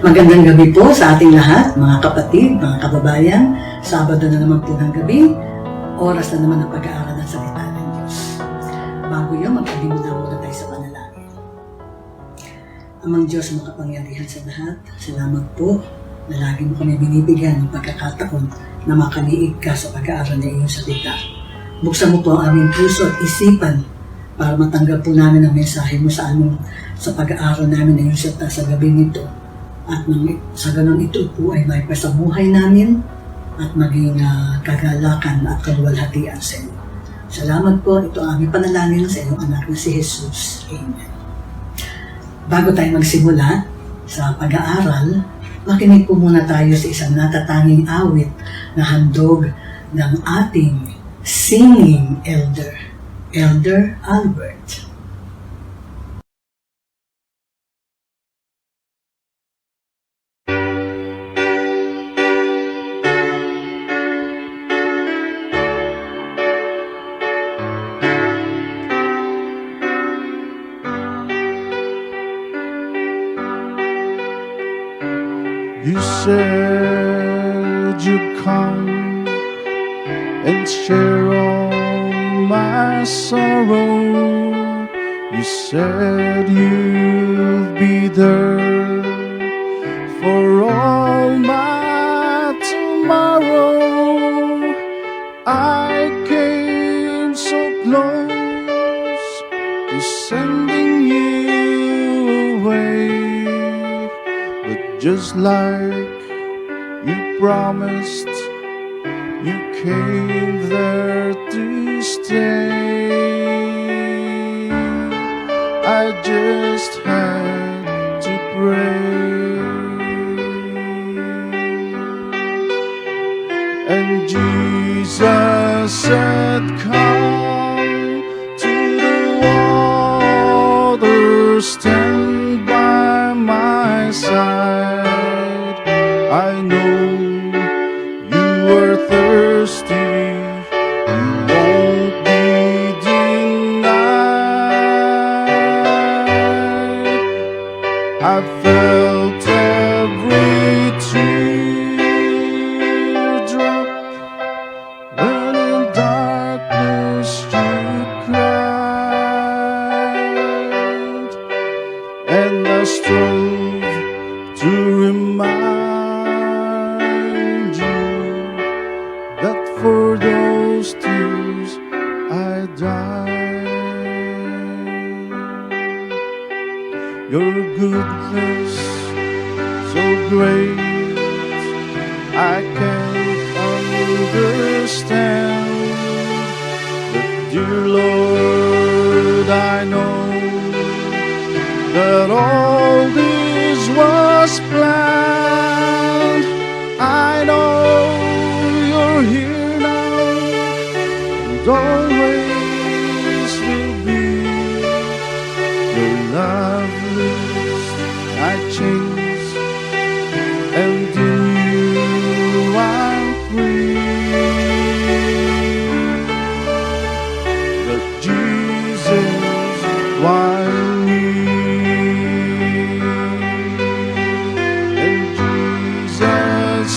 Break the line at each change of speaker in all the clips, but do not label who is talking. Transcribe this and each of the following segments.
Magandang gabi po sa ating lahat, mga kapatid, mga kababayan. Sabado na naman po ng gabi, oras na naman ng pag-aaral ng salita ng Diyos. Bago yun, magpalimunan muna tayo sa panalangin. Amang Diyos, makapangyarihan sa lahat, salamat po na lagi mo kami binibigyan ng pagkakataon na makaliig ka sa pag-aaral ng iyong salita. Buksan mo po ang aming puso at isipan para matanggap po namin ang mensahe mo sa pag-aaral namin ng iyong salita sa gabi nito. At sa ganun ito po ay may pasabuhay namin at maging kagalakan at kaluwalhatian sa iyo. Salamat po, ito ang aming panalangin sa iyong anak na si Jesus. Amen. Bago tayo magsimula sa pag-aaral, makinig po muna tayo sa isang natatanging awit na handog ng ating singing elder, Elder Albert.
You said you'd come and share all my sorrow. You said you'd be there for all my tomorrow. I came so close to sending you away, just like you promised, you came there to stay. I just had to pray, and Jesus said, "Come to the water, stand by my side. I know you are thirsty, you won't be denied." I felt every teardrop when in darkness you cried, and I strove to remind you that for those tears I died. Your goodness so great, I can't understand, but dear Lord, I know that all this was planned. I know you're here now and always will be. Your love lifts my chains, and in you I'm free. But Jesus, why me?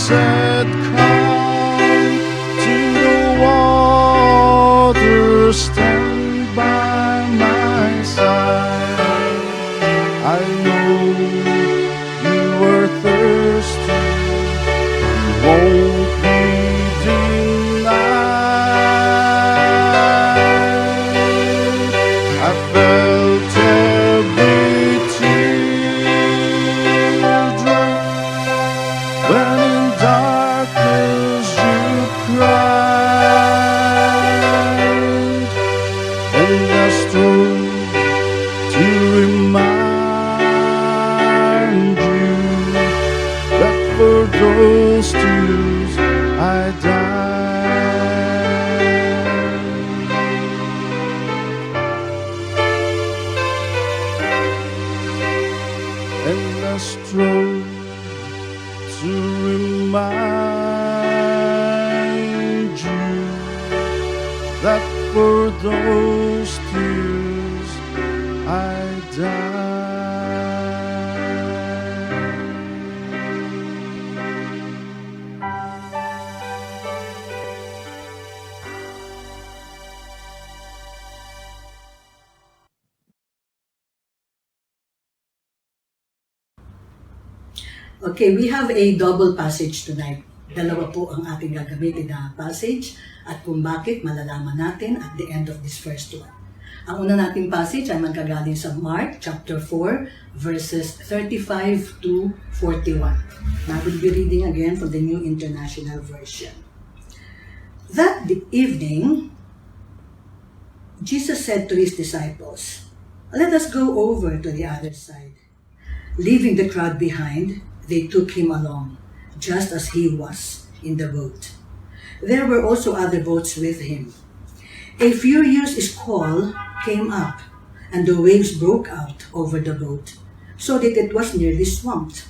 Said, "Come to the water, stand by my side. I know you are thirsty, you won't be denied." I felt every teardrop when in darkness you cried, and I strove to remind you that for those tears I died. And I strove to remind you that for those tears I died.
Okay, we have a double passage tonight. Dalawa po ang ating gagamitin na passage at kung bakit malalaman natin at the end of this first one. Ang una nating passage ay manggagaling sa Mark chapter 4 verses 35 to 41. I will be reading again from the New International Version. That evening, Jesus said to his disciples, "Let us go over to the other side." Leaving the crowd behind, they took him along, just as he was in the boat. There were also other boats with him. A furious squall came up, and the waves broke out over the boat, so that it was nearly swamped.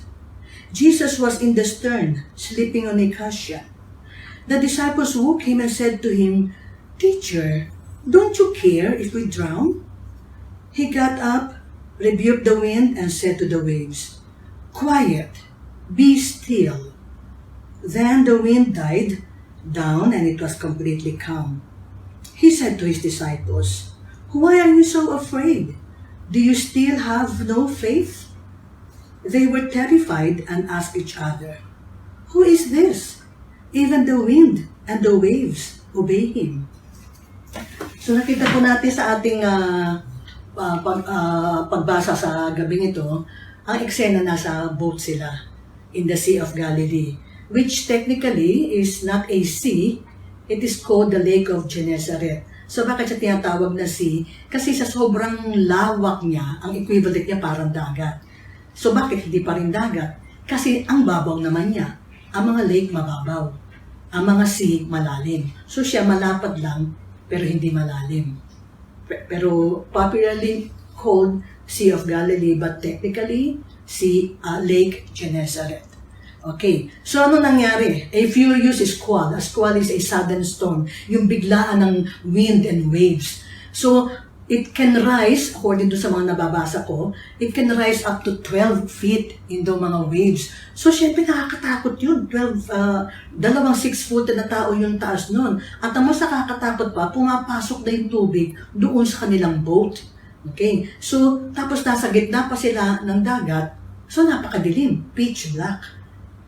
Jesus was in the stern, sleeping on a cushion. The disciples woke him and said to him, "Teacher, don't you care if we drown?" He got up, rebuked the wind, and said to the waves, "Quiet, be still." Then the wind died down and it was completely calm. He said to his disciples, "Why are you so afraid? Do you still have no faith?" They were terrified and asked each other, "Who is this? Even the wind and the waves obey him." So nakita po natin sa ating pagbasa sa gabing ito, ang eksena nasa boat sila in the Sea of Galilee, which technically is not a sea, it is called the Lake of Gennesaret. So bakit siya tinatawag na sea? Kasi sa sobrang lawak niya, ang equivalent niya parang dagat. So bakit hindi pa rin dagat? Kasi ang babaw naman niya. Ang mga lake mababaw. Ang mga sea malalim. So siya malapad lang, pero hindi malalim. Pero popularly called Sea of Galilee, but technically, Lake Gennesaret. Okay, so ano nangyari? A furious squall. A squall is a sudden storm. Yung biglaan ng wind and waves. So, it can rise, according to sa mga nababasa ko, it can rise up to 12 feet in the mga waves. So, syempre nakakatakot yun. 6 foot na tao yung taas nun. At ang mas nakakatakot pa, pumapasok na yung tubig doon sa kanilang boat. Okay, so tapos nasa gitna pa sila ng dagat, so napakadilim, pitch black.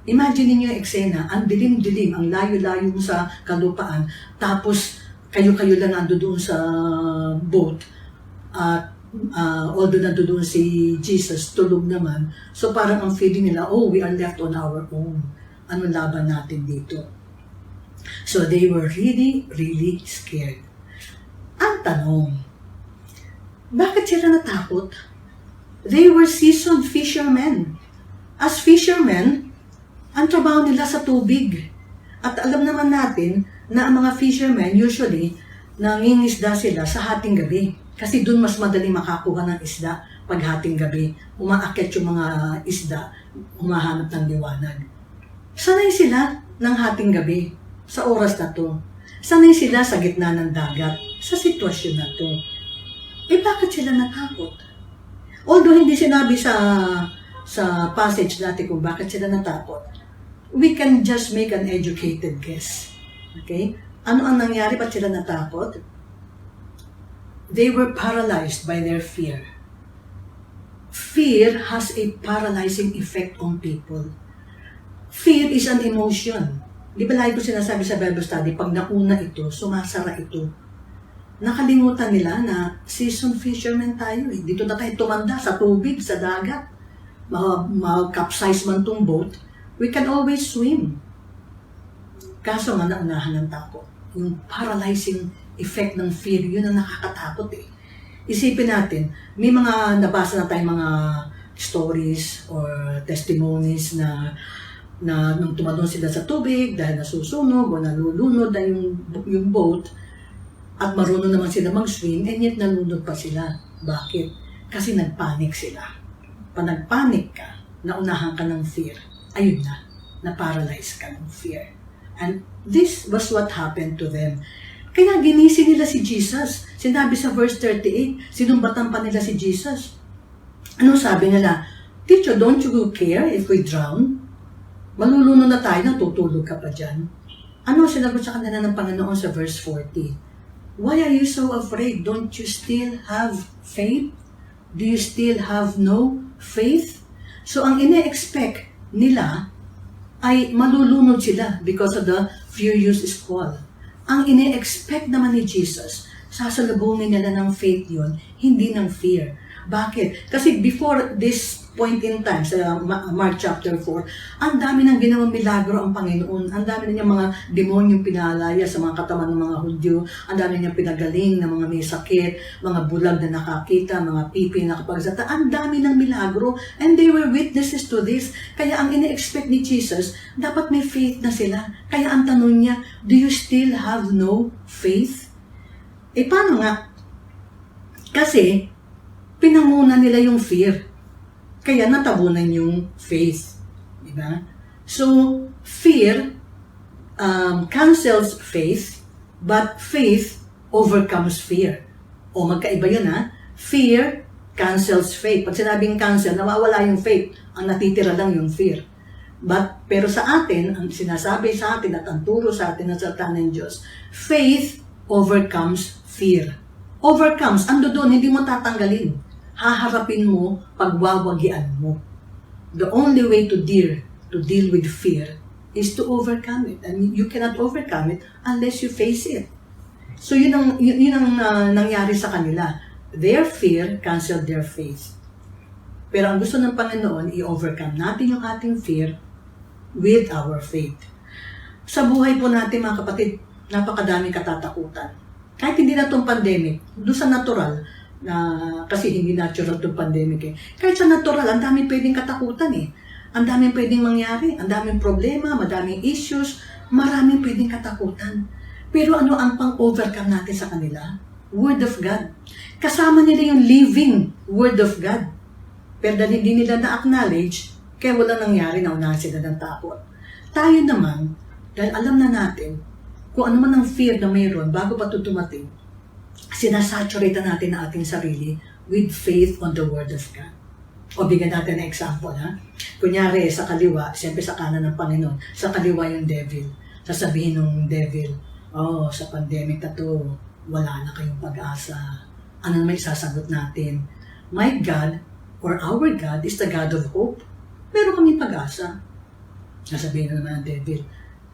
Imagine niyo yung eksena, ang dilim-dilim, ang layo-layo sa kalupaan, tapos kayo-kayo lang ando doon sa boat, at although nando doon si Jesus, tulog naman, so parang ang feeling nila, oh, we are left on our own. Anong laban natin dito? So they were really, really scared. Ang tanong, bakit sila natakot? They were seasoned fishermen. As fishermen, ang trabaho nila sa tubig. At alam naman natin na ang mga fishermen usually nangingisda sila sa hating gabi. Kasi doon mas madali makakuha ng isda pag hating gabi. Umaakyat yung mga isda, humahanap ng liwanag. Sanay sila ng hating gabi sa oras na to. Sanay sila sa gitna ng dagat sa sitwasyon na to. Bakit sila natakot? Although hindi sinabi sa passage natin kung bakit sila natakot, we can just make an educated guess. Okay? Ano ang nangyari? Ba't sila natakot? They were paralyzed by their fear. Fear has a paralyzing effect on people. Fear is an emotion. Di ba lagi ko sinasabi sa Bible study, pag nauna ito, sumasara ito. Nakalimutan nila na seasoned fishermen tayo. Dito na tayo tumanda sa tubig, sa dagat. Mag-capsize man tong boat, we can always swim. Kaso nga naunahan ng takot. Yung paralyzing effect ng fear, yun ang nakakatakot eh. Isipin natin, may mga nabasa na tayong mga stories or testimonies na nung tumalon sila sa tubig dahil nasusunog o nalulunod na yung boat, at marunong naman sila mag-swim, and yet nalunod pa sila. Bakit? Kasi nagpanic sila. Pag nagpanic ka, naunahan ka ng fear, ayun na-paralyze ka ng fear. And this was what happened to them. Kaya ginising nila si Jesus. Sinabi sa verse 38, sinumbatan pa nila si Jesus. Ano sabi nila? "Teacher, don't you care if we drown? Malulunod na tayo, natutulog ka pa dyan." Ano sinagot sa kanila ng Panginoon sa verse 40? "Why are you so afraid? Don't you still have faith? Do you still have no faith?" So ang ine-expect nila ay malulunod sila because of the furious squall. Ang ine-expect naman ni Jesus, sasalubungin nila ng faith yun, hindi ng fear. Bakit? Kasi before this point in time, sa Mark chapter 4, ang dami ng ginawang milagro ang Panginoon. Ang dami na niyang mga demonyong pinalaya sa mga katawan ng mga Hudyo. Ang dami niyang pinagaling ng mga may sakit, mga bulag na nakakita, mga pipi na nakapagsata. Ang dami ng milagro. And they were witnesses to this. Kaya ang ine-expect ni Jesus, dapat may faith na sila. Kaya ang tanong niya, do you still have no faith? Eh paano nga? Kasi, pinanguna nila yung fear. Kaya natabunan yung faith. Diba? So, fear cancels faith, but faith overcomes fear. O magkaiba yun ha. Fear cancels faith. Pag sinabing cancel, nawawala yung faith. Ang natitira lang yung fear. Pero sa atin, ang sinasabi sa atin at ang turo sa atin ng salita ng Diyos, faith overcomes fear. Overcomes, ando doon, hindi mo tatanggalin. Haharapin mo, pagwawagian mo. The only way to deal with fear is to overcome it. And you cannot overcome it unless you face it. So yun ang nangyari sa kanila. Their fear canceled their faith. Pero ang gusto ng Panginoon, i-overcome natin yung ating fear with our faith. Sa buhay po natin mga kapatid, napakadaming katatakutan. Kahit hindi na itong pandemic, doon sa natural, kasi hindi natural itong pandemic eh. Kahit sa natural, ang daming pwedeng katakutan eh. Ang daming pwedeng mangyari, ang daming problema, madaming issues, maraming pwedeng katakutan. Pero ano ang pang-overcome natin sa kanila? Word of God. Kasama nila yung living Word of God. Pero dahil hindi nila na-acknowledge, kaya wala nangyari, naunahan sila ng takot. Tayo naman, dahil alam na natin, kung ano man ang fear na mayroon, bago pa ito dumating, sinasaturate natin ang ating sarili with faith on the Word of God. O bigyan natin ng example, ha? Kunyari, sa kaliwa, siyempre sa kanan ng Panginoon, sa kaliwa yung devil. Sasabihin ng devil, sa pandemic na to, wala na kayong pag-asa. Ano naman isasagot natin? My God, or our God, is the God of hope. Meron kaming pag-asa. Sasabihin na naman ng devil,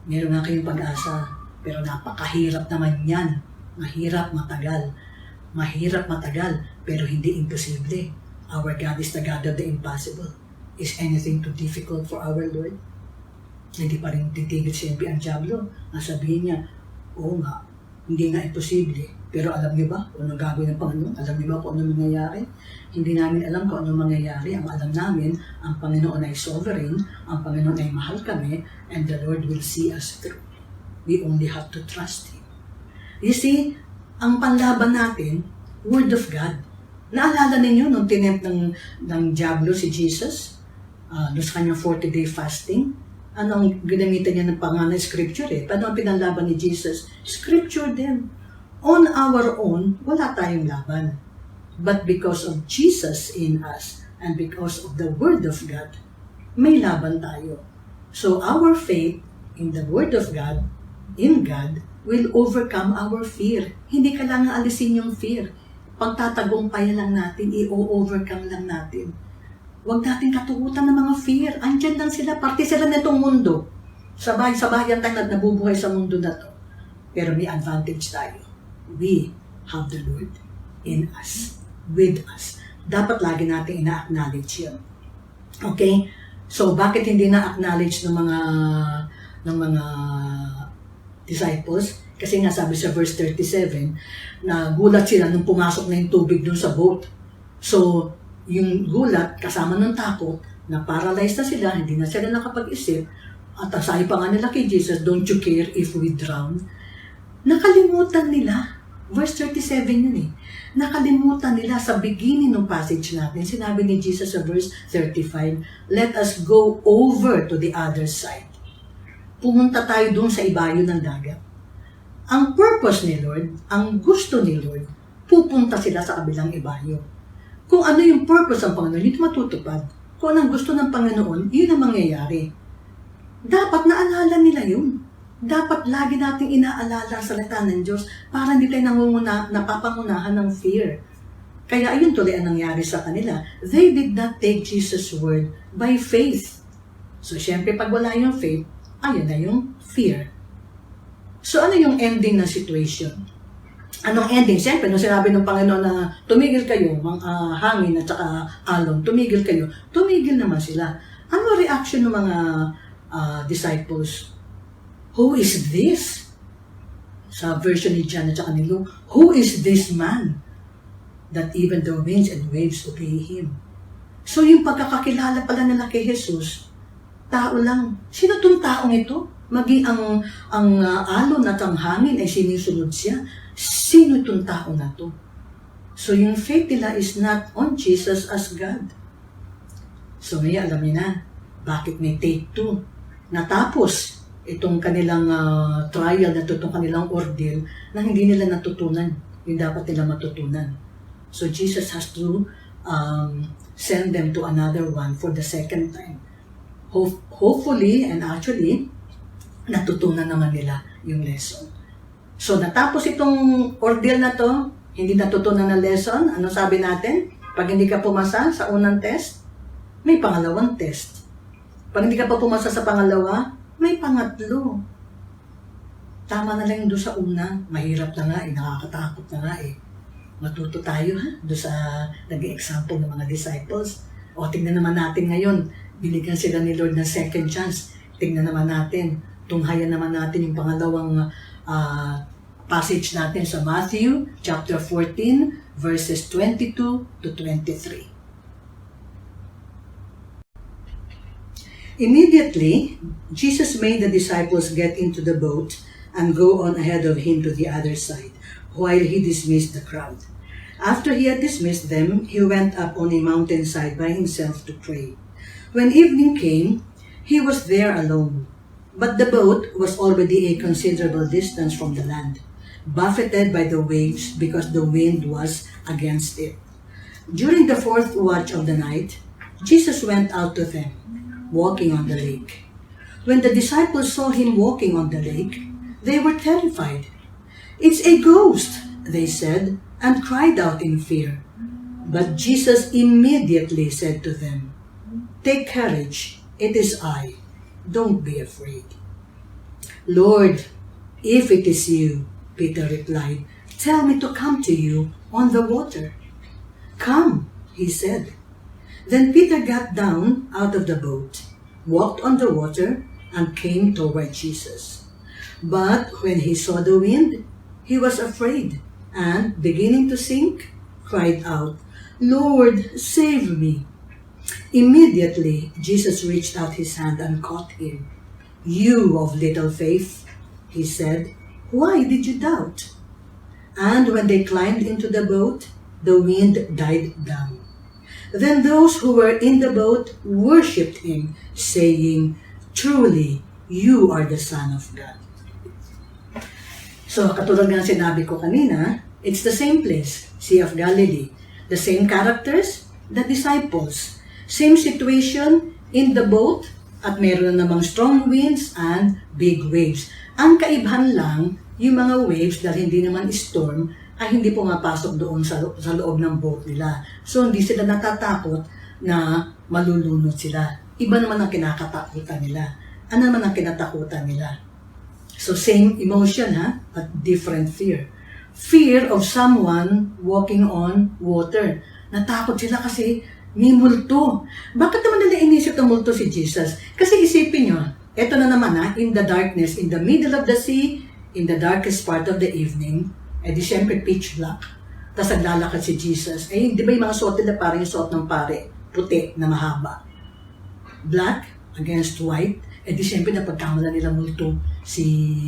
meron nga kayong pag-asa, pero napakahirap naman yan. Mahirap, matagal. Mahirap, matagal, pero hindi imposible. Our God is the God of the impossible. Is anything too difficult for our Lord? Hindi pa rin titigil siyempre ang Diablo. Sabihin niya, oo nga, hindi nga imposible. Pero alam niyo ba kung ano gagawin ng Panginoon? Alam niyo ba kung ano mangyayari? Hindi namin alam kung ano mangyayari. Ang alam namin, ang Panginoon ay sovereign, ang Panginoon ay mahal kami, and the Lord will see us through. We only have to trust Him. You see, ang panlaban natin, Word of God. Naalala ninyo nung tinempt ng Diablo si Jesus? Doon sa kanyang 40-day fasting? Anong ginamitan niya ng pangalan scripture eh? Paano ang pinanlaban ni Jesus? Scripture din. On our own, wala tayong laban. But because of Jesus in us, and because of the Word of God, may laban tayo. So our faith in the Word of God, in God, will overcome our fear. Hindi kailangan alisin yung fear. Pagtatagumpayan lang natin, i-overcome lang natin. Huwag natin katukutan ng mga fear. Andyan lang sila, parte sila nitong mundo. Sabay-sabayan tayo na nabubuhay sa mundo na to. Pero may advantage tayo. We have the Lord in us, with us. Dapat lagi natin ina-acknowledge yun. Okay? So, bakit hindi na-acknowledge ng mga disciples? Kasi nga sabi sa verse 37, na gulat sila nung pumasok na yung tubig dun sa boat. So, yung gulat, kasama ng takot, na paralyzed na sila, hindi na sila nakapag-isip, at sabi pa nga nila kay Jesus, don't you care if we drown? Nakalimutan nila. Verse 37 yun eh. Nakalimutan nila sa beginning ng passage natin. Sinabi ni Jesus sa verse 35, let us go over to the other side. Pumunta tayo doon sa ibayo ng dagat. Ang purpose ni Lord, ang gusto ni Lord, pupunta sila sa kabilang ibayo. Kung ano yung purpose ng Panginoon, ito matutupad. Kung anong gusto ng Panginoon, yun ang mangyayari. Dapat naalala nila yun. Dapat lagi nating inaalala sa salita ng Diyos para hindi tayo napapangunahan ng fear. Kaya ayun tuloy ang nangyari sa kanila. They did not take Jesus' word by faith. So, syempre, pag wala yung faith, ayun na yung fear. So, ano yung ending ng situation? Anong ending? Siyempre, nung sinabi ng Panginoon na tumigil kayo, hangin at saka alon, tumigil kayo, tumigil naman sila. Ano reaction ng mga disciples? Who is this? Sa version ni John at saka ni Luke, who is this man that even the winds and waves obey him? So yung pagkakakilala pala nila kay Jesus, tao lang. Sino tong taong ito? Maging ang alon at ang hangin ay sinisunod siya. Sino itong tao na to? So yung faith nila is not on Jesus as God. So ngayon alam niyo na, bakit may take 2? Natapos itong kanilang trial na itong kanilang ordeal na hindi nila natutunan yung dapat nila matutunan. So Jesus has to send them to another one for the second time. Hopefully and actually, natutunan naman nila yung lesson. So, natapos itong ordeal na to, hindi natutunan na lesson. Ano sabi natin? Pag hindi ka pumasa sa unang test, may pangalawang test. Pag hindi ka pa pumasa sa pangalawa, may pangatlo. Tama na lang doon sa una. Mahirap na nga, nakakatakot na nga eh. Matuto tayo doon sa nag-example ng mga disciples. O, tingnan naman natin ngayon. Binigyan sila ni Lord ng second chance. Tingnan naman natin. Tunghayan naman natin yung pangalawang passage natin sa Matthew chapter 14 verses 22 to 23. Immediately, Jesus made the disciples get into the boat and go on ahead of him to the other side, while he dismissed the crowd. After he had dismissed them, he went up on a mountainside by himself to pray. When evening came, he was there alone. But the boat was already a considerable distance from the land, buffeted by the waves because the wind was against it. During the fourth watch of the night, Jesus went out to them, walking on the lake. When the disciples saw him walking on the lake, they were terrified. "It's a ghost," they said, and cried out in fear. But Jesus immediately said to them, "Take courage, it is I. Don't be afraid." "Lord, if it is you," Peter replied, "tell me to come to you on the water." "Come," he said. Then Peter got down out of the boat, walked on the water, and came toward Jesus. But when he saw the wind, he was afraid, and beginning to sink, cried out, "Lord, save me." Immediately, Jesus reached out his hand and caught him. "You of little faith," he said, "why did you doubt?" And when they climbed into the boat, the wind died down. Then those who were in the boat worshipped him, saying, "Truly, you are the Son of God." So, katulad nga sinabi ko kanina, it's the same place, Sea of Galilee. The same characters, the disciples. Same situation in the boat at meron namang strong winds and big waves. Ang kaibahan lang, yung mga waves dahil hindi naman storm, ay hindi pumapasok doon sa loob ng boat nila. So, hindi sila natatakot na malulunod sila. Iba naman ang kinakatakutan nila. Ano naman ang kinatakutan nila? So, same emotion but different fear. Fear of someone walking on water. Natakot sila kasi may multo. Bakit naman nila inisip ng multo si Jesus? Kasi isipin nyo, eto na naman in the darkness, in the middle of the sea, in the darkest part of the evening, di syempre pitch black. Tapos naglalakad si Jesus. Di ba yung mga suot nila parang yung suot ng pare, puti na mahaba. Black against white, di syempre napagkamala nila multo si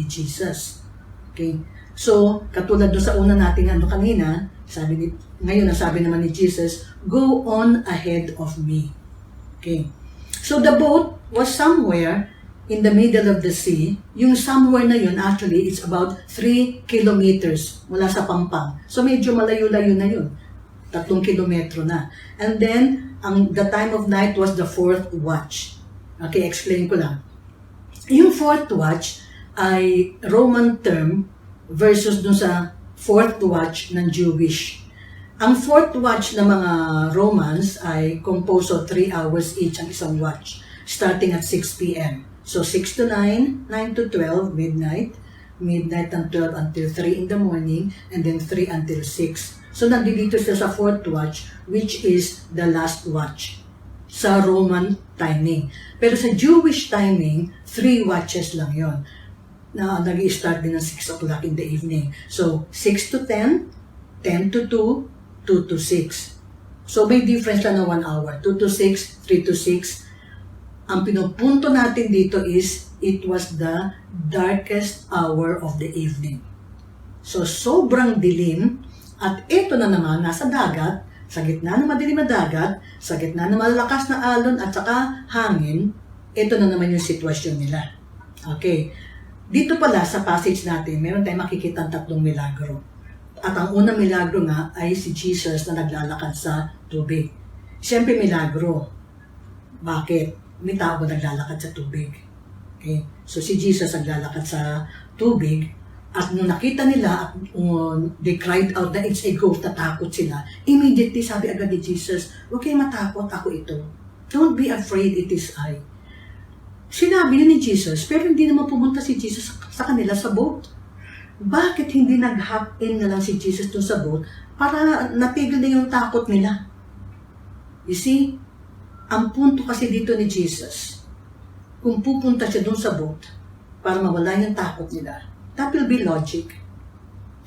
Jesus. Okay? So, katulad doon sa una nating kanina, ngayon nasabi naman ni Jesus, "Go on ahead of me." Okay. So the boat was somewhere in the middle of the sea. Yung somewhere na yun, actually, it's about 3 kilometers mula sa Pampang. So medyo malayo-layo na yun. 3 kilometro na. And then, the time of night was the fourth watch. Okay, explain ko lang. Yung fourth watch ay Roman term versus dun sa fourth watch ng Jewish. Ang fourth watch ng mga Romans ay composed of 3 hours each ang isang watch. starting at 6 p.m. So 6 to 9, 9 to 12, midnight and 12 until 3 in the morning, and then 3 until 6. So nandito siya sa fourth watch, which is the last watch sa Roman timing. Pero sa Jewish timing, 3 watches lang yon na nag-i-start din ng 6 o'clock in the evening. So 6 to 10, 10 to 2, 2 to 6. So may difference lang na 1 hour. 2 to 6, 3 to 6. Ang pinupunto natin dito is, it was the darkest hour of the evening. So, sobrang dilim. At ito na naman, nasa dagat, sa gitna ng madilim na dagat, sa gitna ng malakas na alon at saka hangin, ito na naman yung sitwasyon nila. Okay. Dito pala sa passage natin, meron tayong makikita ang 3 milagro. At ang unang milagro nga ay si Jesus na naglalakad sa tubig. Siyempre milagro. Bakit? May tao ba naglalakad sa tubig? Okay? So si Jesus naglalakad sa tubig, at nung nakita nila, at they cried out that it's a ghost, natakot sila. Immediately sabi agad ni Jesus, "Huwag kayong matakot, ako ito. Don't be afraid, it is I." Sinabi ni Jesus, pero hindi naman pumunta si Jesus sa kanila sa boat. Bakit hindi nag-hop in na lang si Jesus dun sa boat para natigil na yung takot nila? You see, ang punto kasi dito ni Jesus, kung pupunta siya dun sa boat para mawala yung takot nila, that will be logic.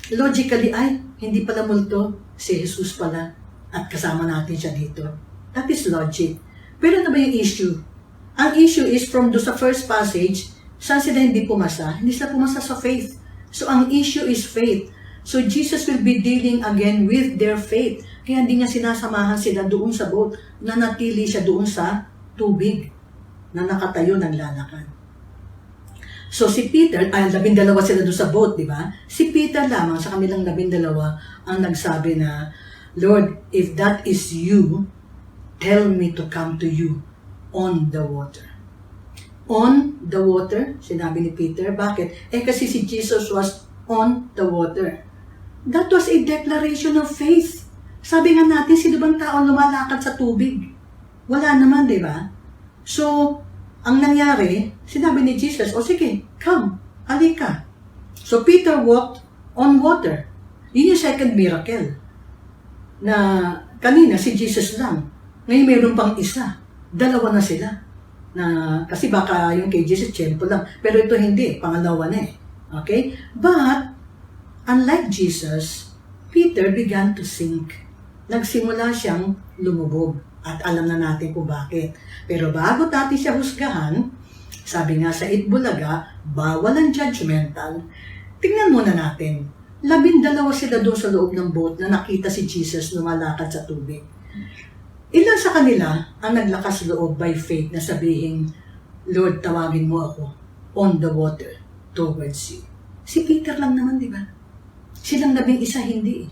Logically, ay, hindi pala multo, si Jesus pala, at kasama natin siya dito. That is logic. Pero ano ba yung issue? Ang issue is from do sa first passage, saan sila hindi pumasa? Hindi sila pumasa sa faith. So ang issue is faith. So Jesus will be dealing again with their faith. Kaya hindi niya sinasamahan sila doon sa boat, na natili siya doon sa tubig, na nakatayo naglalakad. So si Peter, 12 sila doon sa boat, di ba? Si Peter lamang sa kanilang 12 ang nagsabi na, "Lord, if that is you, tell me to come to you on the water." On the water, sinabi ni Peter. Bakit? Kasi si Jesus was on the water. That was a declaration of faith. Sabi nga natin, sino bang tao lumalakad sa tubig? Wala naman, di ba? So, ang nangyari, sinabi ni Jesus, "O sige, come, halika." So, Peter walked on water. Yun yung second miracle. Na kanina, si Jesus lang. Ngayon, mayroon pang isa. 2 na sila. Kasi baka yung kay Jesus, tiyempo lang. Pero ito hindi, pangalawa na eh. Okay? But, unlike Jesus, Peter began to sink. Nagsimula siyang lumubog. At alam na natin kung bakit. Pero bago natin siya husgahan, sabi nga sa Itbulaga, bawal ang judgmental. Tingnan muna natin. 12 sila doon sa loob ng boat na nakita si Jesus lumalakad sa tubig. Ilan sa kanila ang naglakas loob by faith na sabihin, "Lord, tawagin mo ako on the water towards you." Si Peter lang naman, di ba? Silang 11 hindi.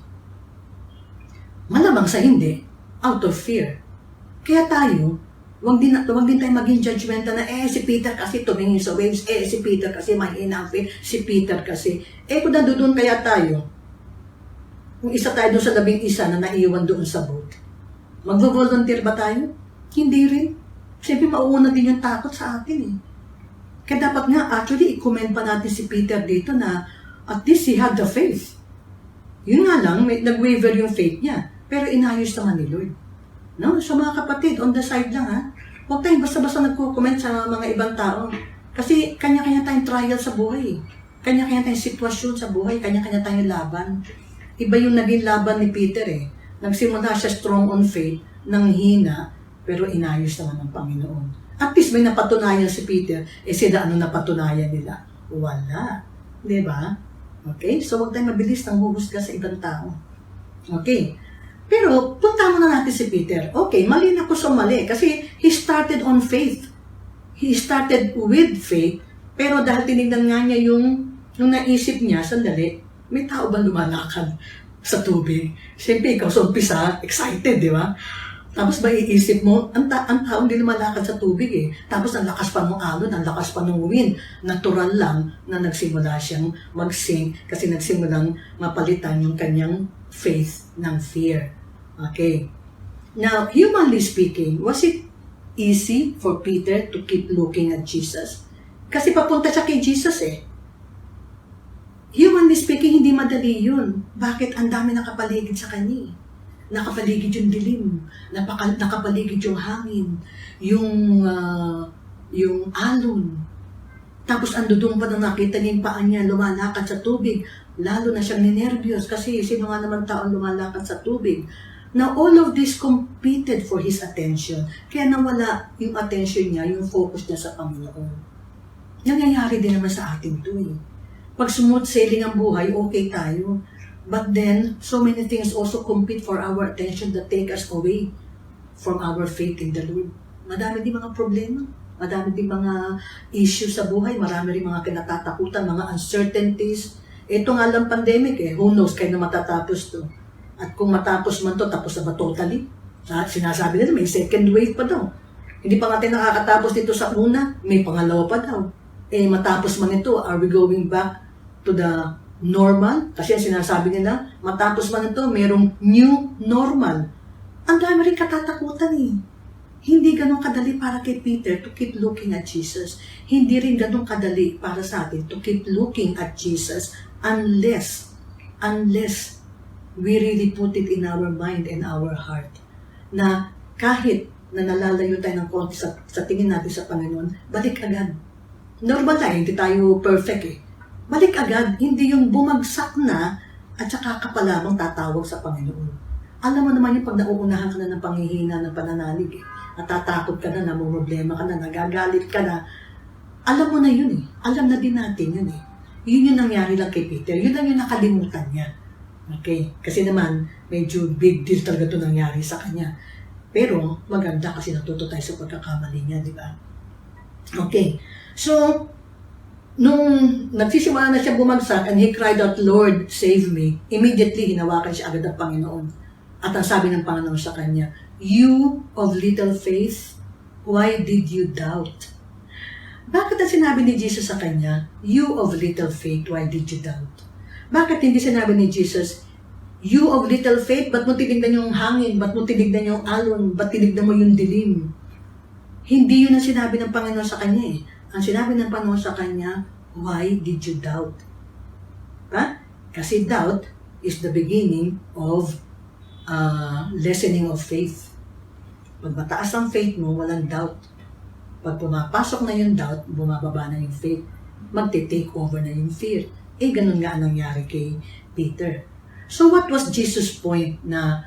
Malamang sa hindi, out of fear. Kaya tayo, wag din tayo maging judgmental na, si Peter kasi tumingin sa waves, si Peter kasi mahina ang faith, si Peter kasi. Kung nandoon kaya tayo, kung isa tayo doon sa 11 na naiwan doon sa boat, magvo-volunteer ba tayo? Hindi rin. Siyempre, mauuna din yung takot sa atin eh. Kaya dapat nga, actually, i-comment pa natin si Peter dito na at least he had the faith. Yun nga lang, nag-waver yung faith niya. Pero inayos naman ni Lord. No? So mga kapatid, on the side lang ha, huwag tayong basta-basta nagko-comment sa mga ibang tao. Kasi kanya-kanya tayong trial sa buhay. Kanya-kanya tayong sitwasyon sa buhay. Kanya-kanya tayong laban. Iba yung naging laban ni Peter eh. Nagsimula siya strong on faith, nang hina, pero inayos naman ng Panginoon. At least may napatunayan si Peter, sila ano napatunayan nila? Wala. Diba? Okay? So huwag tayong mabilis ng huhusga sa ibang tao. Okay? Pero punta muna natin si Peter. Okay, mali na ko sa mali. Kasi he started on faith. He started with faith. Pero dahil tinignan nga niya yung naisip niya, sandali, may tao ba lumalakad sa tubig? Siyempre, ikaw sa umpisa, excited, di ba? Tapos ba iisip mo, ang taong di lumalakad sa tubig eh. Tapos ang lakas pa ng alon, ang lakas pa ng wind. Natural lang na nagsimula siyang mag-sink kasi nagsimulang mapalitan yung kanyang faith ng fear. Okay. Now, humanly speaking, was it easy for Peter to keep looking at Jesus? Kasi papunta siya kay Jesus eh. Humanly speaking, hindi madali yun. Bakit? Ang dami nakapaligid sa kanya eh. Nakapaligid yung dilim, nakapaligid yung hangin, yung alon. Tapos andudong pa na nakita niya yung paa niya lumalakad sa tubig. Lalo na siyang ninervyos kasi sino nga naman taon lumalakad sa tubig. Now, all of this competed for his attention. Kaya nawala yung attention niya, yung focus niya sa Panginoon. Nangyayari din naman sa atin to eh. Pag smooth sailing ang buhay, okay tayo. But then, so many things also compete for our attention that take us away from our faith in the Lord. Madami din mga problema. Madami din mga issues sa buhay. Marami rin mga kinatatakutan, mga uncertainties. Ito nga lang pandemic eh. Who knows kaya na matatapos to. At kung matapos man to, tapos na ba totally? Sinasabi nila may second wave pa daw. Hindi pa natin nakakatapos dito sa una, may pangalawa pa daw. Eh matapos man ito, are we going back to the normal? Kasi ang sinasabi nila, matapos man ito, mayroong new normal. Ang dami rin katatakutan eh. Hindi ganun kadali para kay Peter to keep looking at Jesus. Hindi rin ganun kadali para sa atin to keep looking at Jesus unless we really put it in our mind and our heart na kahit na nalalayo tayo ng konti sa tingin natin sa Panginoon, balik agad. Normal tayo, hindi tayo perfect eh. Balik agad, hindi yung bumagsak na at saka ka pa lamang tatawag sa Panginoon. Alam mo naman yung pag nauunahan ka na ng panghihina ng pananalig eh. Natatakot ka na, namumroblema ka na, nagagalit ka na. Alam mo na yun eh. Alam na din natin yun eh. Yun yung nangyari lang kay Peter. Yun lang yung nakalimutan niya. Okay? Kasi naman, medyo big deal talaga ito nangyari sa kanya. Pero, maganda kasi natuto tayo sa pagkakamali niya, di ba? Okay. So, nung nagsisimula na siya bumagsak and he cried out, Lord, save me, immediately hinawakan siya agad ng Panginoon. At ang sabi ng Panginoon sa kanya, you of little faith, why did you doubt? Bakit ang sinabi ni Jesus sa kanya, you of little faith, why did you doubt? Bakit hindi sinabi ni Jesus, you of little faith, ba't mo tinignan yung hangin, ba't mo tinignan yung alon, ba't tinignan mo yung dilim? Hindi yun ang sinabi ng Panginoon sa kanya eh. Ang sinabi ng Panginoon sa kanya, why did you doubt? Ha? Kasi doubt is the beginning of lessening of faith. Pag mataas ang faith mo, walang doubt. Pag pumapasok na yung doubt, bumababa na yung faith. Magte-take over na yung fear. Eh, ganun nga ang nangyari kay Peter. So, what was Jesus' point na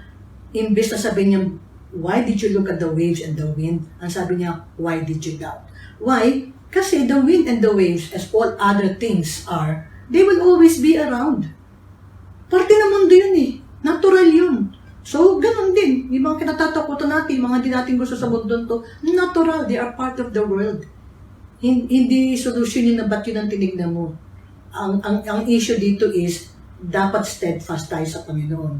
imbes na sabi niya, why did you look at the waves and the wind? Ang sabi niya, why did you doubt? Why? Kasi the wind and the waves, as all other things are, they will always be around. Parte ng mundo yun eh. Natural yun. So, ganun din. Yung mga kinatatakutan natin, mga hindi natin gusto sa mundo to, natural. They are part of the world. Hindi solution yun na ba't yun ang tinignan mo. Ang issue dito is, dapat steadfast tayo sa Panginoon.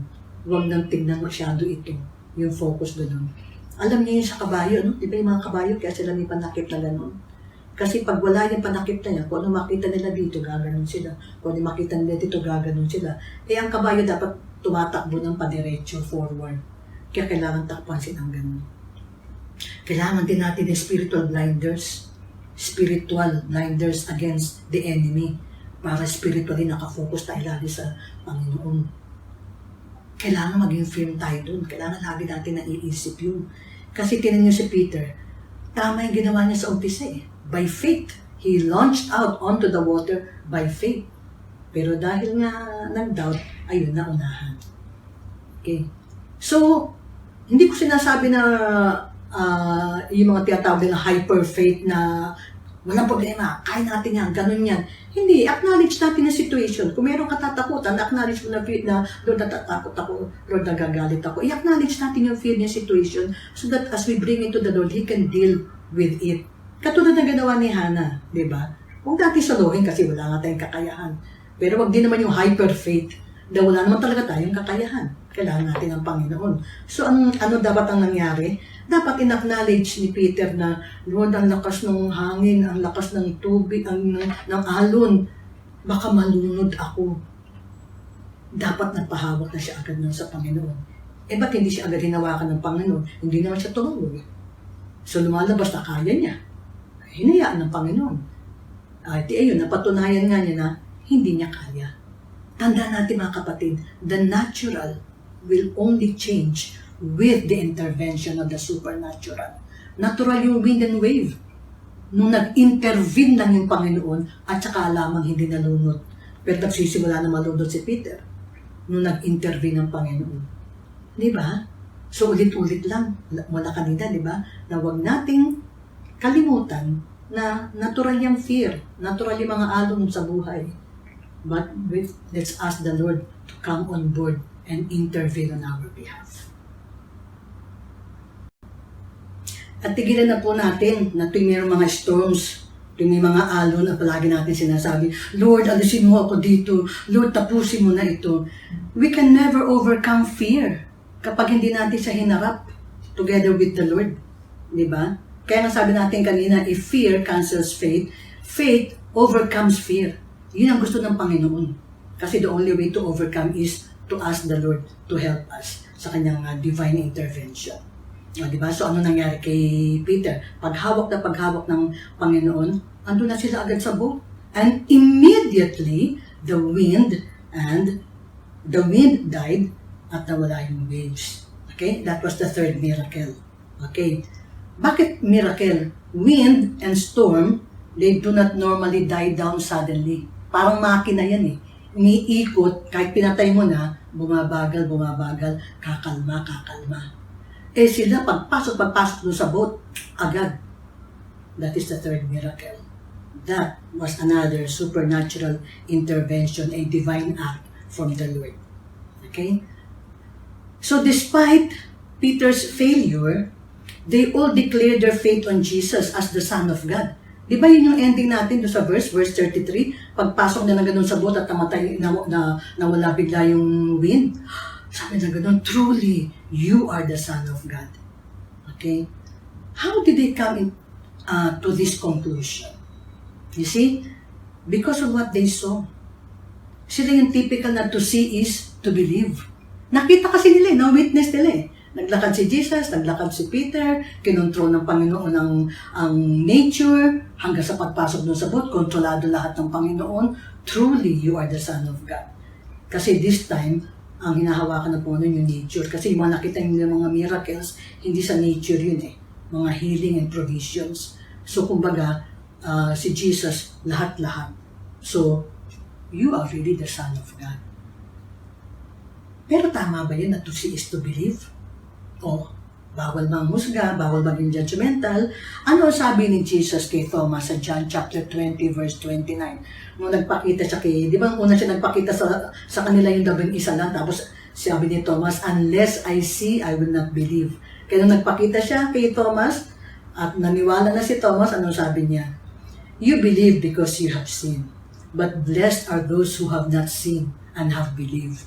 Huwag nang tignan masyado ito. Yung focus doon. Alam niyo yun sa kabayo, no? Di ba yung mga kabayo, kaya sila may panakip na gano'n? Kasi pag wala yung panakip na niya, kung ano makita nila dito, gaganon sila. Kung ano makita nila dito, gaganon sila. Eh, ang kabayo dapat tumatakbo ng padiretso, forward. Kaya kailangan takpan silang gano'n. Kailangan din natin ng spiritual blinders against the enemy. Para spiritually nakafocus tayo lagi sa Panginoon. Kailangan maging firm tayo dun. Kailangan lagi natin naiisip yun. Kasi tinan niyo si Peter, tama yung ginawa niya sa umpisa eh. By faith, he launched out onto the water by faith. Pero dahil nga nag-doubt, ayun na unahan. Okay. So, hindi ko sinasabi na yung mga tinatawag na hyper faith na walang problema, kaya natin yan, ganun yan. Hindi, acknowledge natin ang situation. Kung meron katatakutan, acknowledge mo na fear na, Lord, natatakot ako, Lord, nagagalit ako. I-acknowledge natin yung fear niya situation so that as we bring it to the Lord, He can deal with it. Katulad ng ginawa ni Hannah, di ba? Huwag natin saluhin kasi wala nga tayong kakayahan. Pero wag din naman yung hyper faith na wala naman talaga tayong kakayahan. Kailangan natin ang Panginoon. So, ano dapat ang nangyari? Dapat in-acknowledge ni Peter na, Lord, ang lakas ng hangin, ang lakas ng tubig, ng alon, baka malunod ako. Dapat nagpahawak na siya agad nun sa Panginoon. Eh, ba't hindi siya agad hinawakan ng Panginoon? Hindi naman siya tumawag. So lumalabas na kaya niya. Hinayaan ng Panginoon. At ayun, napatunayan nga niya na hindi niya kaya. Tandaan natin mga kapatid, the natural will only change with the intervention of the supernatural. Natural yung wind and wave. Nung nag-intervene lang yung Panginoon at saka lamang hindi nalunod. Pero nagsisimula na malunod si Peter nung nag-intervene ang Panginoon. Di ba? So ulit-ulit lang mula kanina, di ba? Na huwag nating kalimutan na natural yung fear, natural yung mga alon sa buhay. But let's ask the Lord to come on board and intervene on our behalf. At tigilan na po natin na tuwing mayroong mga storms, tuwing may mga alon at palagi natin sinasabi, Lord, alisin mo ako dito. Lord, tapusin mo na ito. We can never overcome fear kapag hindi natin siya hinarap together with the Lord. Di ba? Kaya nga sabi natin kanina, if fear cancels faith, faith overcomes fear. Yun ang gusto ng Panginoon. Kasi the only way to overcome is to ask the Lord to help us sa kanyang divine intervention. O, diba? So, ano nangyari kay Peter? Paghawak ng Panginoon, andun na sila agad sa boat. And immediately, the wind died at nawala yung waves. Okay? That was the third miracle. Okay? Bakit miracle? Wind and storm, they do not normally die down suddenly. Parang makina yan eh. Umiikot, kahit pinatay mo na, bumabagal, kakalma. Eh sila, pagpasok doon sa boat, agad. That is the third miracle. That was another supernatural intervention, a divine act from the Lord. Okay? So despite Peter's failure, they all declared their faith on Jesus as the Son of God. Di ba yun yung ending natin doon sa verse 33? Pagpasok na ganun sa boat at namatay, nawala bigla yung wind. Sabi na ganun, truly, you are the Son of God. Okay? How did they come to this conclusion? You see? Because of what they saw. Sila yung typical na to see is to believe. Nakita kasi nila, na-witness nila eh. Naglakad si Jesus, naglakad si Peter, kinontrol ng Panginoon ang nature, hanggang sa pagpasok doon sa boat, kontrolado lahat ng Panginoon. Truly, you are the Son of God. Kasi this time, ang hinahawakan ng Panginoon yung nature. Kasi yung mga nakita yung mga miracles, hindi sa nature yun eh. Mga healing and provisions. So, kumbaga, si Jesus, lahat-lahat. So, you are really the Son of God. Pero tama ba yun na to see is to believe? O, bawal manghusga, bawal maging judgmental. Ano ang sabi ni Jesus kay Thomas sa John chapter 20 verse 29? Nung nagpakita siya kay, di ba una siya nagpakita sa kanila yung 11 lang, tapos sabi ni Thomas, unless I see, I will not believe. Kaya nung nagpakita siya kay Thomas, at naniwala na si Thomas, ano sabi niya? You believe because you have seen, but blessed are those who have not seen and have believed.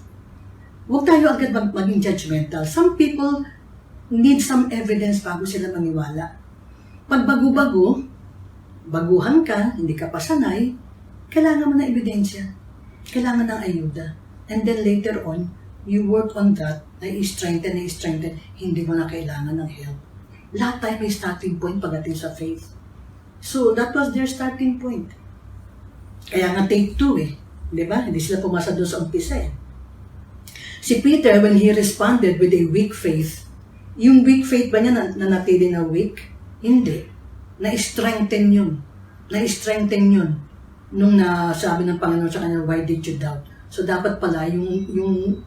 Huwag tayo agad maging judgmental. Some people need some evidence bago sila maniwala. Pag baguhan ka, hindi ka pa sanay, kailangan mo ng ebidensya. Kailangan ng ayuda. And then later on, you work on that, na-strengthen, hindi mo na kailangan ng help. Lahat tayo may starting point pagdating sa faith. So, that was their starting point. Kaya nga take 2 eh. Diba? Hindi sila pumasa doon sa umpisa eh. Si Peter, when he responded with a weak faith, yung weak faith ba niya nanatili na weak? Hindi. Na-strengthen yun. Nung nasabi ng Panginoon sa kanya, why did you doubt? So dapat pala yung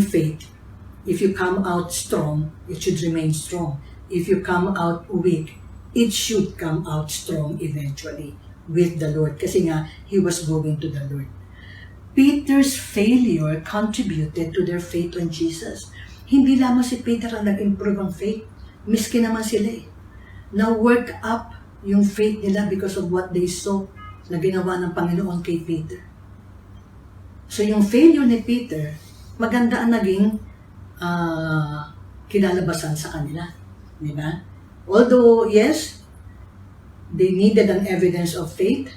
faith, if you come out strong, it should remain strong. If you come out weak, it should come out strong eventually with the Lord. Kasi nga, he was going to the Lord. Peter's failure contributed to their faith on Jesus. Hindi lamang si Peter ang nag-improve ang faith. Miski naman sila eh. Na-work up yung faith nila because of what they saw na ginawa ng Panginoon kay Peter. So yung failure ni Peter, maganda ang naging kinalabasan sa kanila. Di ba? Although, yes, they needed an evidence of faith.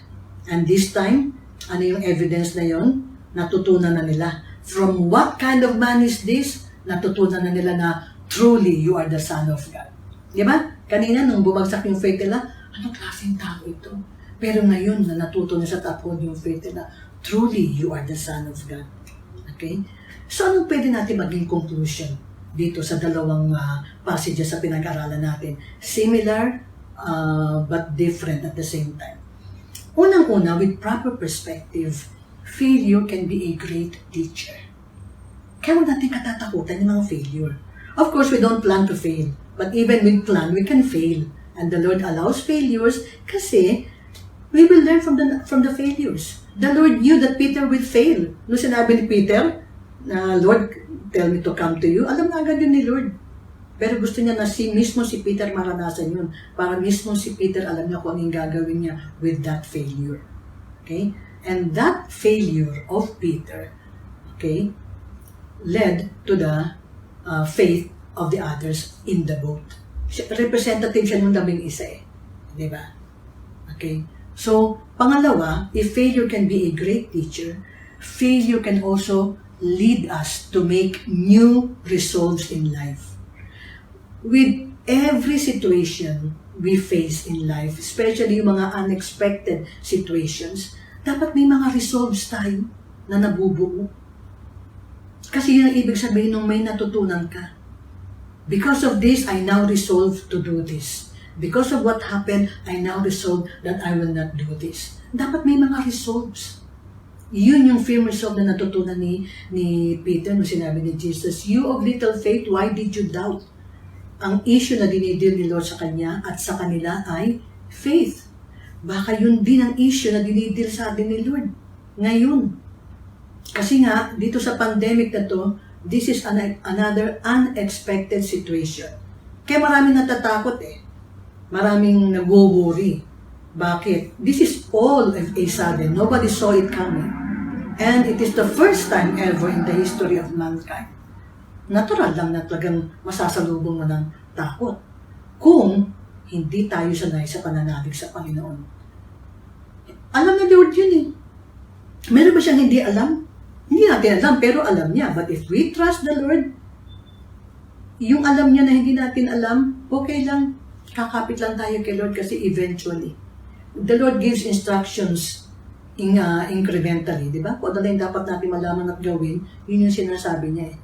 And this time, ano yung evidence na yon? Natutunan na nila. From what kind of man is this? Natutunan na nila na truly you are the Son of God. Di ba? Kanina, nung bumagsak yung faith nila, anong klaseng tao ito? Pero ngayon, na natuto na sa tapon yung faith nila, truly, you are the Son of God. Okay? So, anong pwede natin maging conclusion dito sa dalawang passages sa pinag-aralan natin? Similar, but different at the same time. Unang-una, with proper perspective, failure can be a great teacher. Kaya huwag natin katatakutan ng mga failure. Of course, we don't plan to fail. But even with plan, we can fail. And the Lord allows failures kasi we will learn from the failures. The Lord knew that Peter will fail. Nung sinabi ni Peter, Lord, tell me to come to you, alam na agad yun ni Lord. Pero gusto niya na mismo si Peter maranasan yun. Para mismo si Peter alam niya kung anong gagawin niya with that failure. Okay? And that failure of Peter, okay, led to the faith of the others in the boat. Representative siya nung 11 eh. Diba? Okay? So, pangalawa, if failure can be a great teacher, failure can also lead us to make new resolves in life. With every situation we face in life, especially yung mga unexpected situations, dapat may mga resolves tayo na nabubuo. Kasi yun ang ibig sabihin nung may natutunan ka. Because of this, I now resolve to do this. Because of what happened, I now resolve that I will not do this. Dapat may mga resolves. Yun yung firm resolve na natutunan ni Peter nung sinabi ni Jesus, you of little faith, why did you doubt? Ang issue na dinidil ni Lord sa kanya at sa kanila ay faith. Baka yun din ang issue na dinidil sa atin ni Lord ngayon. Kasi nga, dito sa pandemic na to, this is another unexpected situation. Kaya maraming natatakot eh. Maraming nag-worry. Bakit? This is all of a sudden. Nobody saw it coming. And it is the first time ever in the history of mankind. Natural lang na talagang masasalubong mo ng takot. Kung hindi tayo sanay sa pananalig sa Panginoon. Alam na Lord yun eh. Meron ba siyang hindi alam? Hindi natin alam, pero alam niya. But if we trust the Lord, yung alam niya na hindi natin alam, okay lang. Kakapit lang tayo kay Lord kasi eventually. The Lord gives instructions incrementally, di ba? Kung ano lang dapat natin malaman at gawin, yun yung sinasabi niya eh.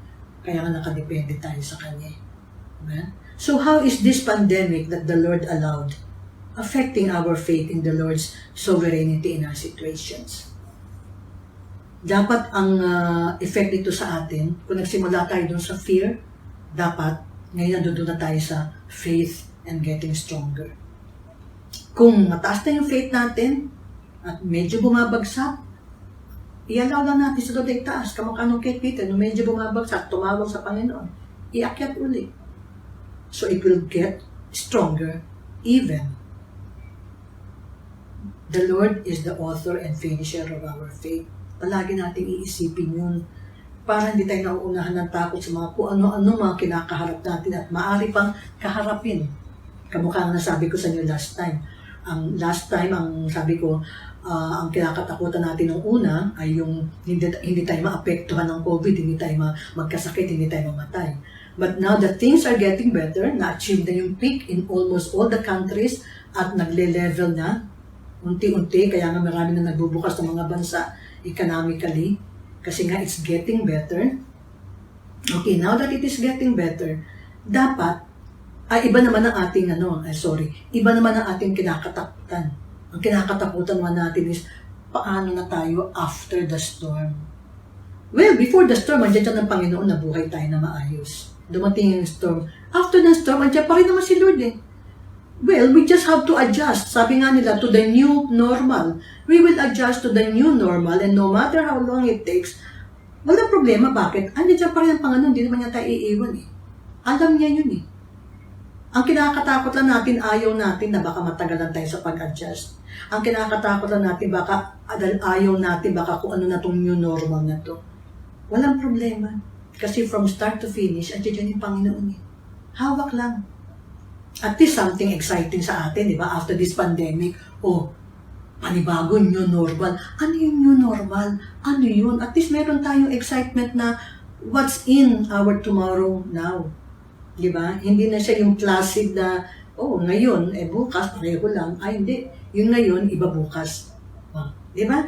Kaya nga nakadepende tayo sa Kanya eh. Diba? So how is this pandemic that the Lord allowed affecting our faith in the Lord's sovereignty in our situations? Dapat ang effect nito sa atin, kung nagsimula tayo dun sa fear, dapat ngayon nandun na tayo sa faith and getting stronger. Kung mataas na yung faith natin at medyo bumabagsak, i-allow lang natin sa doon ay taas. Kamakano kay Peter, nung medyo bumabagsak, tumawag sa Panginoon, iakyat uli. So it will get stronger even. The Lord is the author and finisher of our faith. Palagi nating iisipin yun para hindi tayo nauunahan ng takot sa mga kung ano-ano mga kinakaharap natin at maaari pang kaharapin. Kamukha nga sabi ko sa inyo last time. Ang sabi ko, ang kinakatakutan natin nung una ay yung hindi tayo maapektuhan ng COVID, hindi tayo magkasakit, hindi tayo mamatay. But now that things are getting better, na-achieve na yung peak in almost all the countries at nagle-level na unti-unti, kaya nga marami na nagbubukas ng mga bansa economically, kasi nga it's getting better. Okay, now that it is getting better, dapat, iba naman ang ating, iba naman ang ating kinakatakutan. Ang kinakatakutan naman natin is, paano na tayo after the storm? Well, before the storm, andyan ng Panginoon na buhay tayo na maayos. Dumating yung storm. After the storm, andyan pa rin naman si Lord eh. Well, we just have to adjust. Sabi nga nila, to the new normal. We will adjust to the new normal and no matter how long it takes, walang problema. Bakit? Andiyan pa rin ang Panginoon, hindi naman niya tayo iiwan eh. Alam niya yun eh. Ang kinakatakot lang natin, ayaw natin na baka matagalan tayo sa pag-adjust. Ang kinakatakot lang natin, baka ayaw natin, baka kung ano na itong new normal na to. Walang problema. Kasi from start to finish, andiyan yung Panginoon eh. Hawak lang. At least something exciting sa atin, di ba? After this pandemic, panibago, new normal. Ano yung new normal? Ano yun? At least meron tayong excitement na what's in our tomorrow now. Di ba? Hindi na siya yung classic na Oh, ngayon, bukas, pareho lang. Ay, hindi. Yung ngayon, iba bukas. Oh, di ba?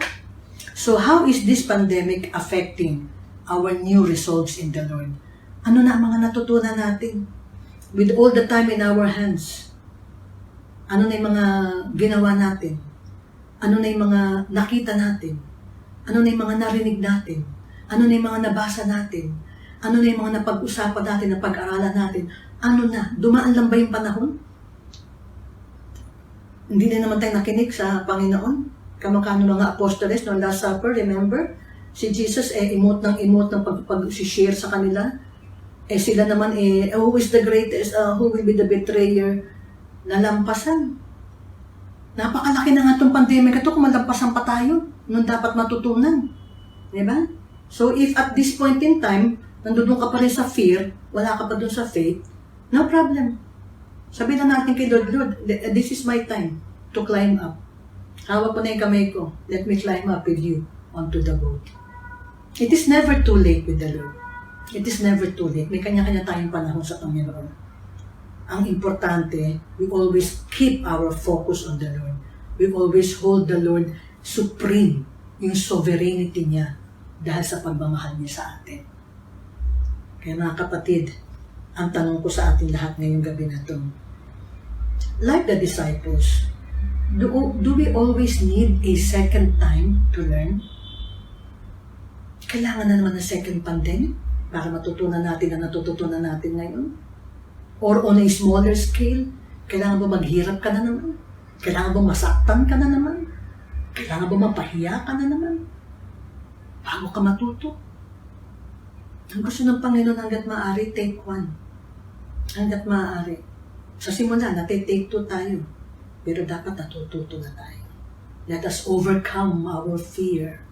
So, how is this pandemic affecting our new resolves in the Lord? Ano na ang mga natutunan natin? With all the time in our hands, ano na yung mga ginawa natin? Ano na yung mga nakita natin? Ano na yung mga narinig natin? Ano na yung mga nabasa natin? Ano na yung mga napag-usapan natin, napag-aralan natin? Ano na? Dumaan lang ba yung panahon? Hindi na naman tayo nakinig sa Panginoon. Kamakano mga apostoles no Last Supper, remember? Si Jesus emote ng pag-share sa kanila. Sila naman who is the greatest, who will be the betrayer? Nalampasan. Napakalaki na nga itong pandemic ito kung malampasan pa tayo nung dapat matutunan. Diba? So if at this point in time, nandun ka pa rin sa fear, wala ka pa dun sa faith, no problem. Sabihin na natin kay Lord, this is my time to climb up. Hawak ko na yung kamay ko. Let me climb up with you onto the boat. It is never too late with the Lord. It is never too late. May kanya-kanya tayong panahon sa Panginoon. Ang importante, we always keep our focus on the Lord. We always hold the Lord supreme, yung sovereignty niya dahil sa pagmamahal niya sa atin. Kaya mga kapatid, ang tanong ko sa atin lahat ngayong gabi na ito, like the disciples, do we always need a second time to learn? Kailangan na naman ng second pandemic para matutunan natin ang natututunan natin ngayon? Or on a smaller scale, kailangan ba maghirap ka na naman? Kailangan ba masaktan ka na naman? Kailangan ba mapahiya ka na naman? Bago ka matuto? Ang gusto ng Panginoon hanggat maaari, take one. Hanggat maaari. Sa simula, take two tayo. Pero dapat natututo na tayo. Let us overcome our fear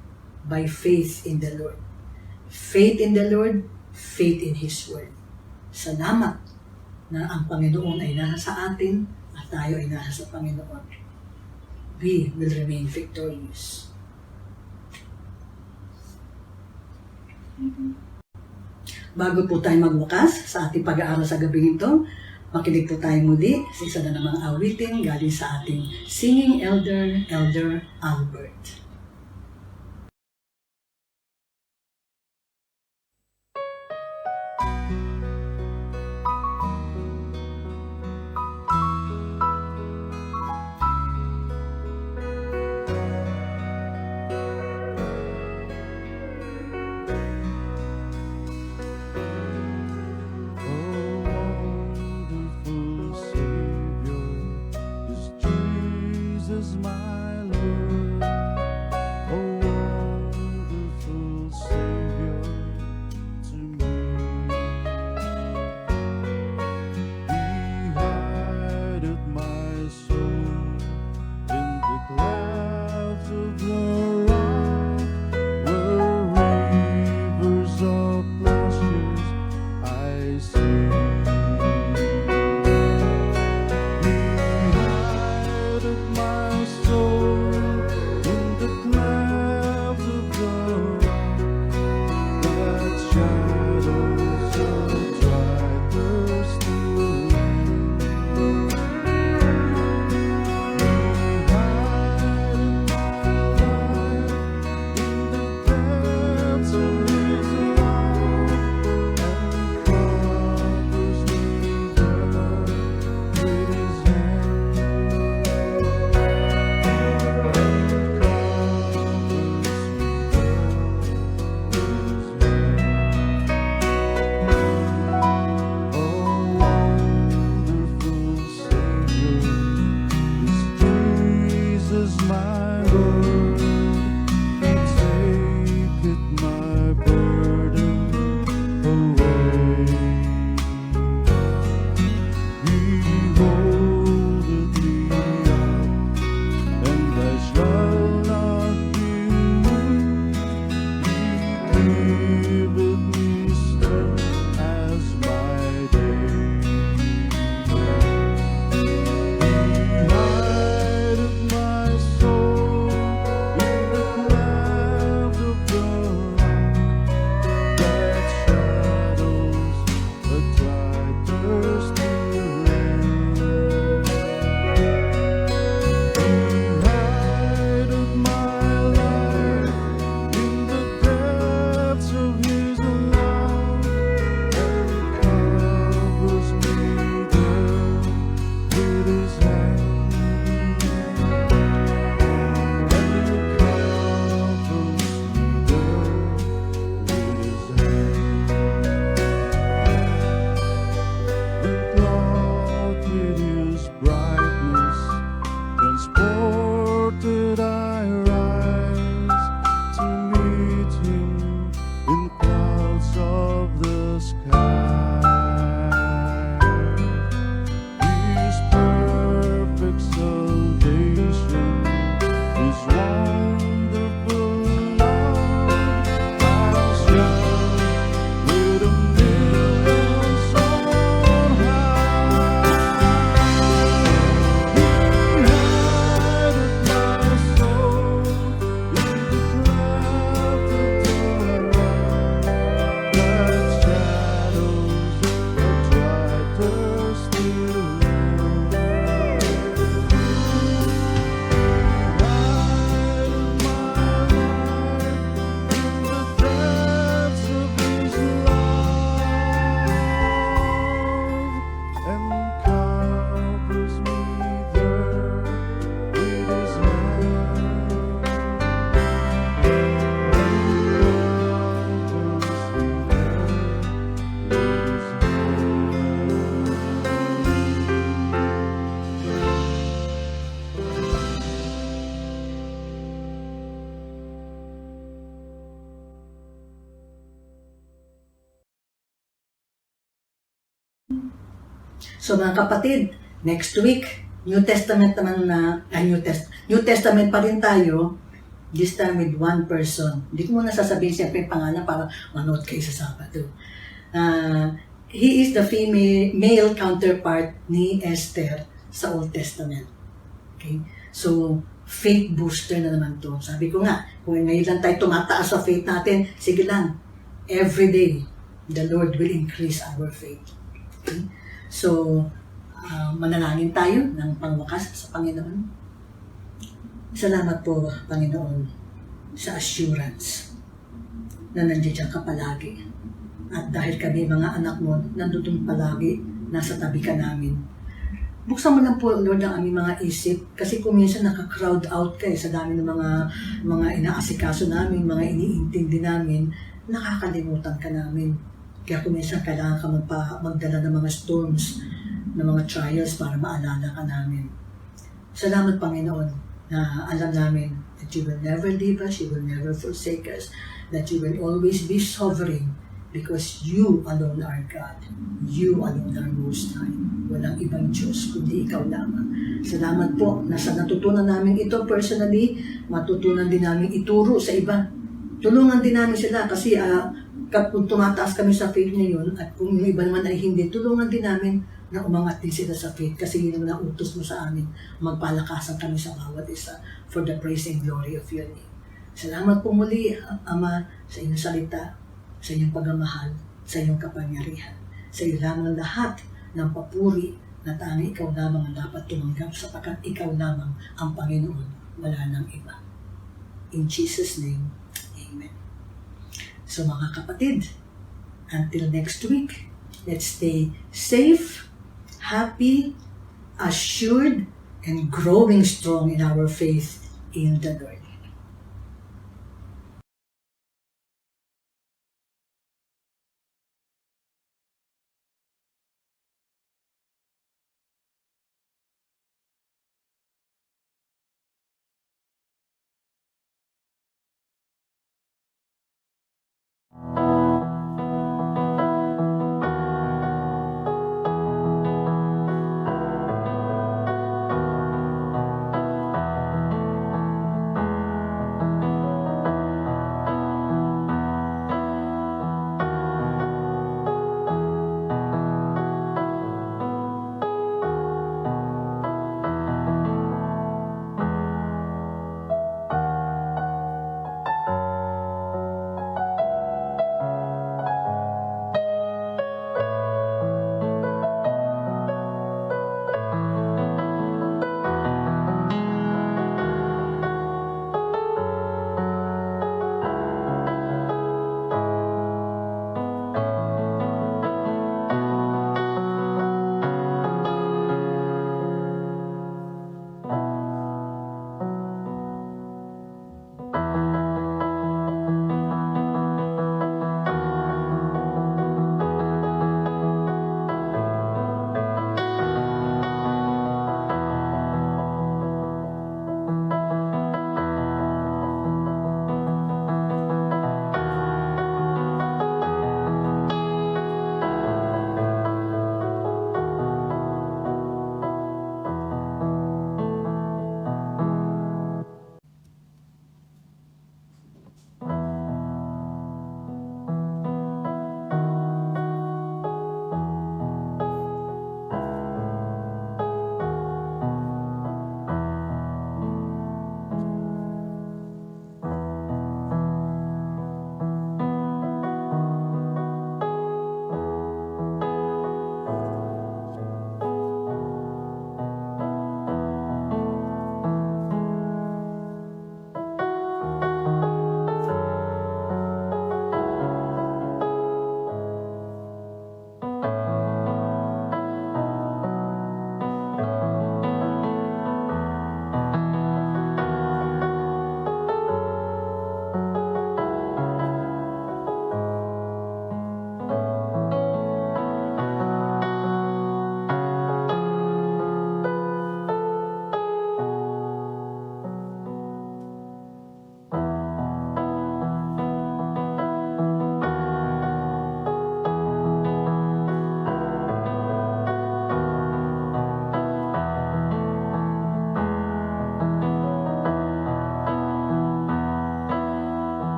by faith in the Lord. Faith in the Lord, faith in His Word. Salamat na ang Panginoon ay nasa sa atin at tayo ay nasa sa Panginoon. We will remain victorious. Bago po tayo magbukas sa ating pag-aaral sa gabi ito, makinig po tayo muli sa isa na namang awitin galing sa ating singing elder, Elder Albert.
Wonderful Savior is Jesus my Lord.
So mga kapatid, next week, New Testament naman New Testament pa rin tayo, this time with one person. Hindi ko muna sasabihin siyempre yung pangalan para manood kayo sa Sabado. He is the male counterpart ni Esther sa Old Testament. Okay? So, faith booster na naman to. Sabi ko nga, kung ngayon lang tayo tumataas sa faith natin, sige lang, every day, the Lord will increase our faith. Okay? So, manalangin tayo ng pangwakas sa Panginoon. Salamat po, Panginoon, sa assurance na nandiyan ka palagi. At dahil kami mga anak mo, nandun palagi, nasa tabi ka namin. Buksan mo lang po, Lord, ang aming mga isip. Kasi kung minsan naka-crowd out ka sa dami ng mga inaasikaso namin, mga iniintindi namin, nakakalimutan ka namin. Kaya kung minsan kailangan ka magdala ng mga storms, ng mga trials para maalala ka namin. Salamat, Panginoon, na alam namin that you will never leave us, you will never forsake us, that you will always be sovereign because you alone are God. You alone are Most High. Walang ibang Diyos, kundi ikaw lamang. Salamat po na sa natutunan namin ito personally, matutunan din namin ituro sa iba. Tulungan din namin sila kasi kung tumataas kami sa faith ngayon at kung yung iba naman ay hindi, tulungan din namin na umangat din sila sa faith kasi yun ang nautos mo sa amin. Magpalakasan kami sa bawat isa for the praise and glory of your name. Salamat po muli, Ama, sa inyong salita, sa inyong pagmamahal, sa inyong kapangyarihan. Sa iyo lamang lahat ng papuri na tanging ikaw lamang ang dapat tumanggap sapagkat ikaw lamang ang Panginoon, wala nang iba. In Jesus' name, Amen. So mga kapatid, until next week, let's stay safe, happy, assured, and growing strong in our faith in the Lord.